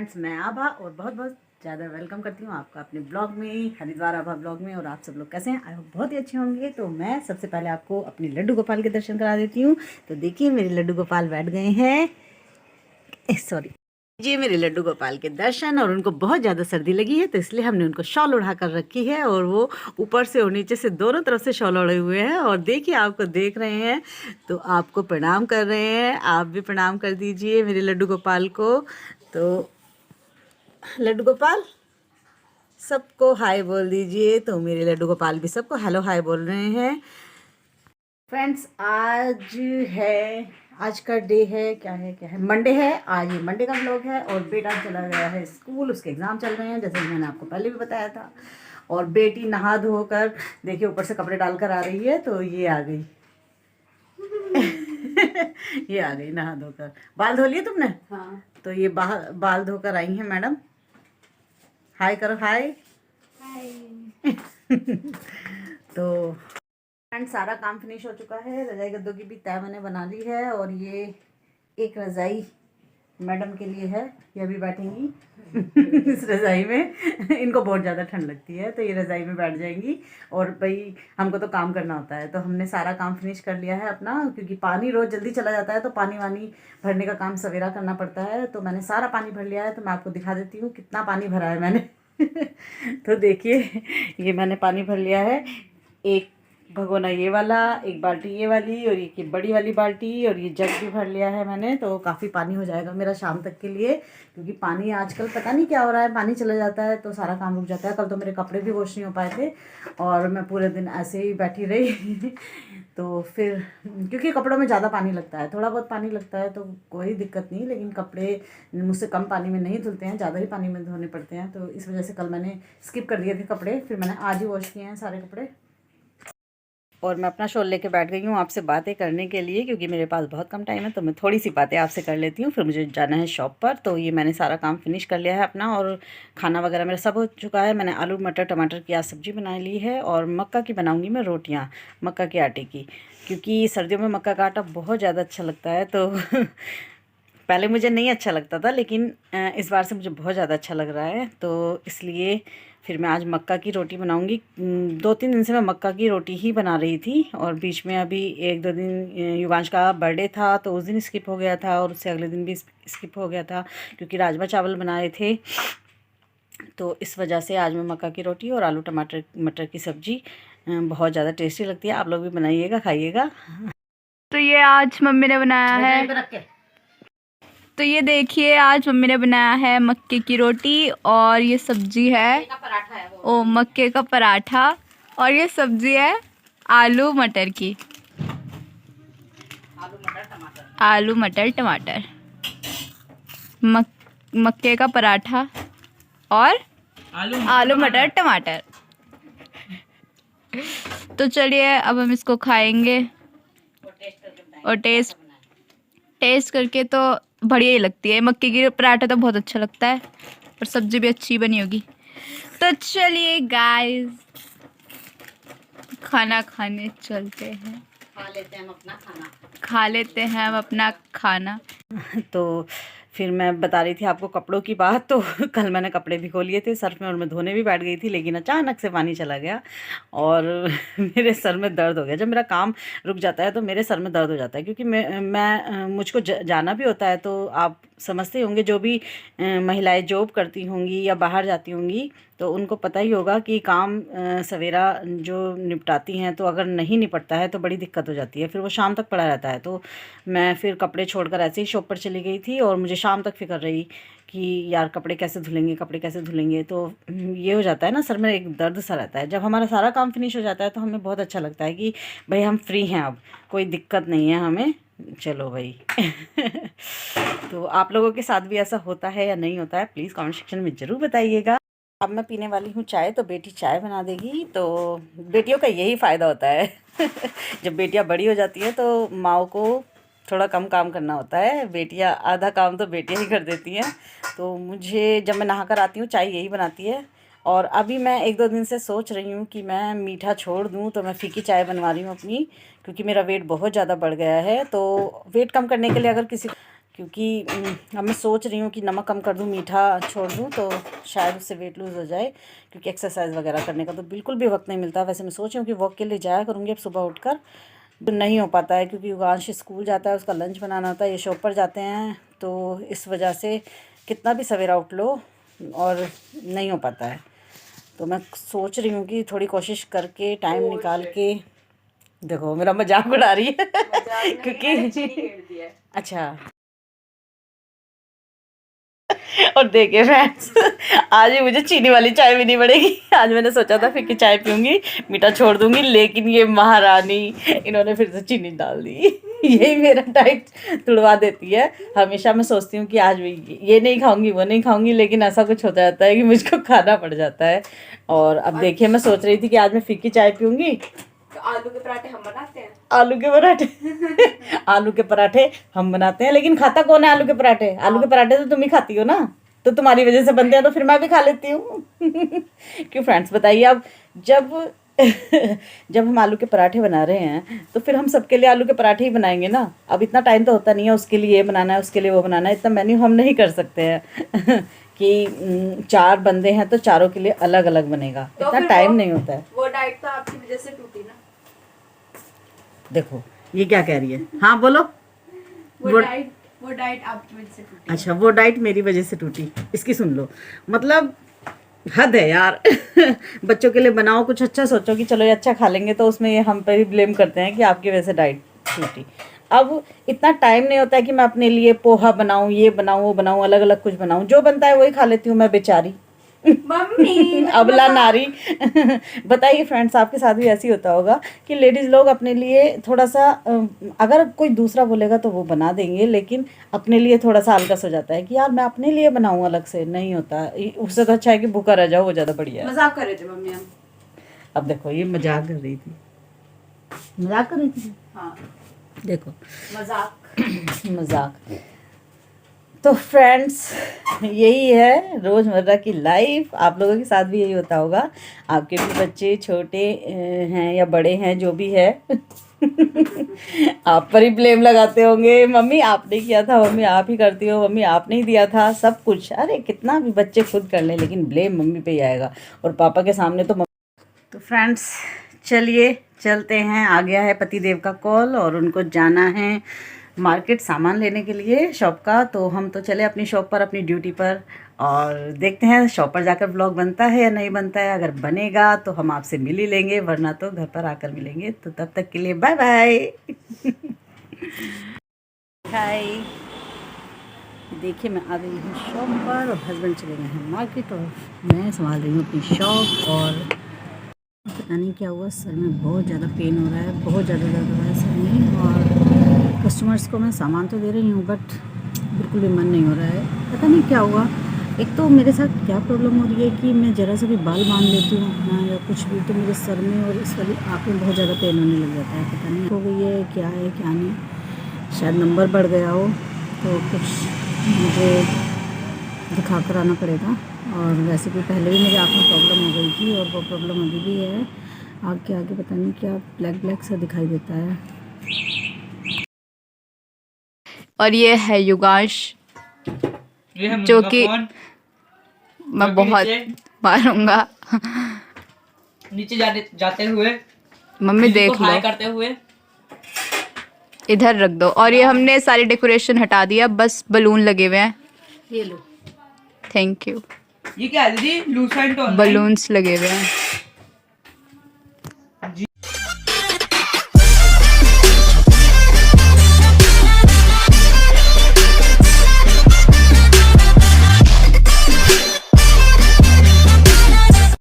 Friends, मैं आभा और बहुत बहुत ज़्यादा वेलकम करती हूँ आपका अपने ब्लॉग में, हरिद्वार आभा ब्लॉग में। और आप सब लोग कैसे हैं? आई होप बहुत ही अच्छे होंगे। तो मैं सबसे पहले आपको अपने लड्डू गोपाल के दर्शन करा देती हूँ। तो देखिए, मेरे लड्डू गोपाल बैठ गए हैं। सॉरी जी, मेरे लड्डू गोपाल के दर्शन। और उनको बहुत ज़्यादा सर्दी लगी है, तो इसलिए हमने उनको शॉल उड़ा कर रखी है। और वो ऊपर से और नीचे से दोनों तरफ से शॉल ओढ़े हुए हैं। और देखिए, आपको देख रहे हैं तो आपको प्रणाम कर रहे हैं। आप भी प्रणाम कर दीजिए मेरे लड्डू गोपाल को। तो लड्डू गोपाल सबको हाय बोल दीजिए। तो मेरे लड्डू गोपाल भी सबको हेलो हाय बोल रहे हैं। फ्रेंड्स, आज का डे है, क्या है मंडे है। आज ये मंडे का व्लॉग है। और बेटा चला गया है स्कूल, उसके एग्ज़ाम चल रहे हैं, जैसे कि मैंने आपको पहले भी बताया था। और बेटी नहा धोकर देखिए ऊपर से कपड़े डालकर आ रही है। तो ये आ गई ये आ गई नहा धोकर। बाल धो लिए तुमने? हाँ। तो ये बाल धोकर आई हैं मैडम। हाय करो, हाय हाय। तो फ्रेंड, सारा काम फिनिश हो चुका है। रजाई गद्दों की भी तय मैंने बना ली है। और ये एक रजाई मैडम के लिए है, ये अभी बैठेंगी इस रजाई में। इनको बहुत ज़्यादा ठंड लगती है, तो ये रजाई में बैठ जाएंगी। और भाई, हमको तो काम करना होता है, तो हमने सारा काम फिनिश कर लिया है अपना। क्योंकि पानी रोज़ जल्दी चला जाता है, तो पानी वानी भरने का काम सवेरा करना पड़ता है। तो मैंने सारा पानी भर लिया है। तो मैं आपको दिखा देती हूँ कितना पानी भरा है मैंने। तो देखिए, ये मैंने पानी भर लिया है। एक भगोना ये वाला, एक बाल्टी ये वाली, और ये बड़ी वाली बाल्टी, और ये जग भी भर लिया है मैंने। तो काफ़ी पानी हो जाएगा मेरा शाम तक के लिए। क्योंकि पानी आजकल पता नहीं क्या हो रहा है, पानी चला जाता है तो सारा काम रुक जाता है। कल तो मेरे कपड़े भी वॉश नहीं हो पाए थे, और मैं पूरे दिन ऐसे ही बैठी रही। तो फिर क्योंकि कपड़ों में ज़्यादा पानी लगता है, थोड़ा बहुत पानी लगता है तो कोई दिक्कत नहीं, लेकिन कपड़े मुझसे कम पानी में नहीं धुलते हैं, ज़्यादा ही पानी में धोने पड़ते हैं। तो इस वजह से कल मैंने स्किप कर दिए थे कपड़े, फिर मैंने आज ही वॉश किए हैं सारे कपड़े। और मैं अपना शॉल लेके बैठ गई हूँ आपसे बातें करने के लिए, क्योंकि मेरे पास बहुत कम टाइम है। तो मैं थोड़ी सी बातें आपसे कर लेती हूँ, फिर मुझे जाना है शॉप पर। तो ये मैंने सारा काम फिनिश कर लिया है अपना, और खाना वगैरह मेरा सब हो चुका है। मैंने आलू मटर टमाटर की आज सब्ज़ी बना ली है। और मक्का की बनाऊँगी मैं रोटियाँ, मक्का के आटे की। क्योंकि सर्दियों में मक्का का आटा बहुत ज़्यादा अच्छा लगता है। तो पहले मुझे नहीं अच्छा लगता था, लेकिन इस बार से मुझे बहुत ज़्यादा अच्छा लग रहा है। तो इसलिए फिर मैं आज मक्का की रोटी बनाऊंगी। 2-3 दिन से मैं मक्का की रोटी ही बना रही थी। और बीच में अभी 1-2 दिन युवांश का बर्थडे था, तो उस दिन स्किप हो गया था, और उससे अगले दिन भी स्किप हो गया था, क्योंकि राजमा चावल बनाए थे। तो इस वजह से आज मैं मक्का की रोटी और आलू टमाटर मटर की सब्ज़ी बहुत ज़्यादा टेस्टी लगती है। आप लोग भी बनाइएगा, खाइएगा। तो ये आज मम्मी ने बनाया है। तो ये देखिए, आज मम्मी ने बनाया है मक्के की रोटी, और ये सब्जी है ओ मक्के का पराठा, और ये सब्जी है आलू मटर की, आलू मटर टमाटर, मक्के का पराठा और आलू मटर टमाटर। तो चलिए, अब हम इसको खाएंगे, और टेस्ट करके तो बढ़िया ही लगती है। मक्के की पराठा तो बहुत अच्छा लगता है, और सब्जी भी अच्छी बनी होगी। तो चलिए गाइस, खाना खाने चलते हैं। खा लेते हैं हम अपना खाना। खा लेते हैं हम अपना खाना। तो फिर मैं बता रही थी आपको कपड़ों की बात। तो कल मैंने कपड़े भिगो लिए थे सर्फ में, और मैं धोने भी बैठ गई थी, लेकिन अचानक से पानी चला गया और मेरे सर में दर्द हो गया। जब मेरा काम रुक जाता है तो मेरे सर में दर्द हो जाता है, क्योंकि मुझको जाना भी होता है। तो आप समझते होंगे, जो भी महिलाएं जॉब करती होंगी या बाहर जाती होंगी, तो उनको पता ही होगा कि काम सवेरा जो निपटाती हैं, तो अगर नहीं निपटता है तो बड़ी दिक्कत हो जाती है, फिर वो शाम तक पड़ा रहता है। तो मैं फिर कपड़े छोड़कर ऐसे ही शॉप पर चली गई थी, और मुझे शाम तक फिक्र रही कि यार कपड़े कैसे धुलेंगे, कपड़े कैसे धुलेंगे। तो ये हो जाता है ना, सर में एक दर्द सा रहता है। जब हमारा सारा काम फिनिश हो जाता है तो हमें बहुत अच्छा लगता है कि भाई हम फ्री हैं, अब कोई दिक्कत नहीं है हमें। चलो भाई। तो आप लोगों के साथ भी ऐसा होता है या नहीं होता है, प्लीज़ कमेंट सेक्शन में ज़रूर बताइएगा। अब मैं पीने वाली हूँ चाय, तो बेटी चाय बना देगी। तो बेटियों का यही फ़ायदा होता है। जब बेटियाँ बड़ी हो जाती हैं तो माँ को थोड़ा कम काम करना होता है। बेटियाँ आधा काम तो बेटियाँ ही कर देती हैं। तो मुझे जब मैं नहा कर आती हूँ, चाय यही बनाती है। और अभी मैं 1-2 दिन से सोच रही हूँ कि मैं मीठा छोड़ दूँ, तो मैं फीकी चाय बनवा रही हूँ अपनी, क्योंकि मेरा वेट बहुत ज़्यादा बढ़ गया है। तो वेट कम करने के लिए अगर क्योंकि अब मैं सोच रही हूँ कि नमक कम कर दूँ, मीठा छोड़ दूँ, तो शायद उससे वेट लूज़ हो जाए, क्योंकि एक्सरसाइज वगैरह करने का तो बिल्कुल भी वक्त नहीं मिलता। वैसे मैं सोच रही हूँ कि वॉक के लिए जाया करूँगी अब सुबह उठकर, तो नहीं हो पाता है क्योंकि युगांश स्कूल जाता है, उसका लंच बनाना होता है, ये शॉप पर जाते हैं, तो इस वजह से कितना भी सवेरा उठ लो और नहीं हो पाता है। तो मैं सोच रही हूँ कि थोड़ी कोशिश करके टाइम निकाल के, देखो मेरा मजाक उड़ा रही है क्योंकि अच्छा। और देखिए फ्रेंड्स, आज ही मुझे चीनी वाली चाय भी नहीं पड़ेगी। आज मैंने सोचा था फिर की चाय पीऊंगी, मीठा छोड़ दूंगी, लेकिन ये महारानी इन्होंने फिर से चीनी डाल दी। यही मेरा डाइट तुड़वा देती है। हमेशा मैं सोचती हूँ कि आज ये नहीं खाऊंगी, वो नहीं खाऊंगी, लेकिन ऐसा कुछ हो जाता है कि मुझको खाना पड़ जाता है। और अब देखिए, मैं सोच रही थी कि आज मैं फीकी चाय पीऊंगी। आलू के पराठे हम बनाते हैं। आलू के पराठे आलू के पराठे हम बनाते हैं, लेकिन खाता कौन है आलू के पराठे? आलू के पराठे तो तुम ही खाती हो ना, तो तुम्हारी वजह से बनते हैं, तो फिर मैं भी खा लेती हूँ। क्यों फ्रेंड्स, बताइए। अब जब हम आलू के पराठे बना रहे हैं, तो फिर हम सबके लिए आलू के पराठे ही बनाएंगे ना। अब इतना टाइम तो होता नहीं है, उसके लिए ये बनाना है, उसके लिए वो बनाना है, इतना मेन्यू हम नहीं कर सकते हैं कि 4 बंदे हैं तो चारों के लिए अलग अलग बनेगा, तो इतना टाइम नहीं होता है। वो डाइट तो आपकी वजह से टूटी ना। देखो ये क्या कह रही है, हाँ बोलो। वो डाइट आपकी वजह से टूटी। अच्छा, वो डाइट मेरी वजह से टूटी, इसकी सुन लो। मतलब हद है यार। बच्चों के लिए बनाओ कुछ अच्छा, सोचो कि चलो ये अच्छा खा लेंगे, तो उसमें ये हम पे ही ब्लेम करते हैं कि आपकी वजह से डाइट टूटी। अब इतना टाइम नहीं होता है कि मैं अपने लिए पोहा बनाऊं, ये बनाऊं, वो बनाऊं, अलग अलग कुछ बनाऊं। जो बनता है वही खा लेती हूँ मैं, बेचारी मम्मी अबला नारी। बताइए फ्रेंड्स, आपके साथ भी ऐसे ही होता होगा कि लेडीज़ लोग अपने लिए थोड़ा सा, अगर कोई दूसरा बोलेगा तो वो बना देंगे, लेकिन अपने लिए थोड़ा सा आलकस हो जाता है कि यार मैं अपने लिए बनाऊँ, अलग से नहीं होता। उससे तो अच्छा है कि भूखा रह जाओ, वो ज़्यादा बढ़िया है। मजाक कर रहे थे मम्मी हम। अब देखो, ये मजाक कर रही थी, मजाक कर रही थी। हाँ देखो मजाक। तो फ्रेंड्स, यही है रोज़मर्रा की लाइफ। आप लोगों के साथ भी यही होता होगा। आपके भी बच्चे छोटे हैं या बड़े हैं, जो भी है, आप पर ही ब्लेम लगाते होंगे। मम्मी आपने किया था, मम्मी आप ही करती हो, मम्मी आपने ही दिया था, सब कुछ। अरे कितना भी बच्चे खुद कर लें, लेकिन ब्लेम मम्मी पे ही आएगा, और पापा के सामने तो तो फ्रेंड्स चलिए चलते हैं। आ गया है पतिदेव का कॉल, और उनको जाना है मार्केट सामान लेने के लिए शॉप का। तो हम तो चले अपनी शॉप पर, अपनी ड्यूटी पर, और देखते हैं शॉप पर जाकर ब्लॉग बनता है या नहीं बनता है। अगर बनेगा तो हम आपसे मिल ही लेंगे, वरना तो घर पर आकर मिलेंगे। तो तब तक के लिए बाय बाय। हाय, देखिए मैं आ गई हूँ शॉप पर, और हस्बैंड चले गए हैं मार्केट, और मैं संभाल रही हूँ अपनी शॉप। और पता नहीं क्या हुआ, सर में बहुत ज़्यादा पेन हो रहा है, बहुत ज़्यादा दर्द हो रहा है सर में। और कस्टमर्स को मैं सामान तो दे रही हूँ, बट बिल्कुल भी मन नहीं हो रहा है। पता नहीं क्या हुआ। एक तो मेरे साथ क्या प्रॉब्लम हो रही है कि मैं ज़रा सा भी बाल बांध लेती हूँ अपना या कुछ भी, तो मेरे सर में और इस वाली आँख में बहुत ज़्यादा पेन होने लग जाता है। पता नहीं हो गई है क्या नहीं, शायद नंबर बढ़ गया हो, तो कुछ मुझे दिखा कर आना पड़ेगा। और वैसे भी पहले भी मेरी आँख में प्रॉब्लम हो गई थी, और वो प्रॉब्लम अभी भी है। आगे पता नहीं क्या ब्लैक सा दिखाई देता है। और ये है युगांश, जो कि मैं बहुत मारूंगा नीचे जाते हुए, मम्मी देख लो, करते हुए इधर रख दो। और ये हमने सारी डेकोरेशन हटा दिया, बस बलून लगे हुए हैं। ये लो, थैंक यू। ये क्या है दीदी? लूसेंट बलून्स लगे हुए हैं।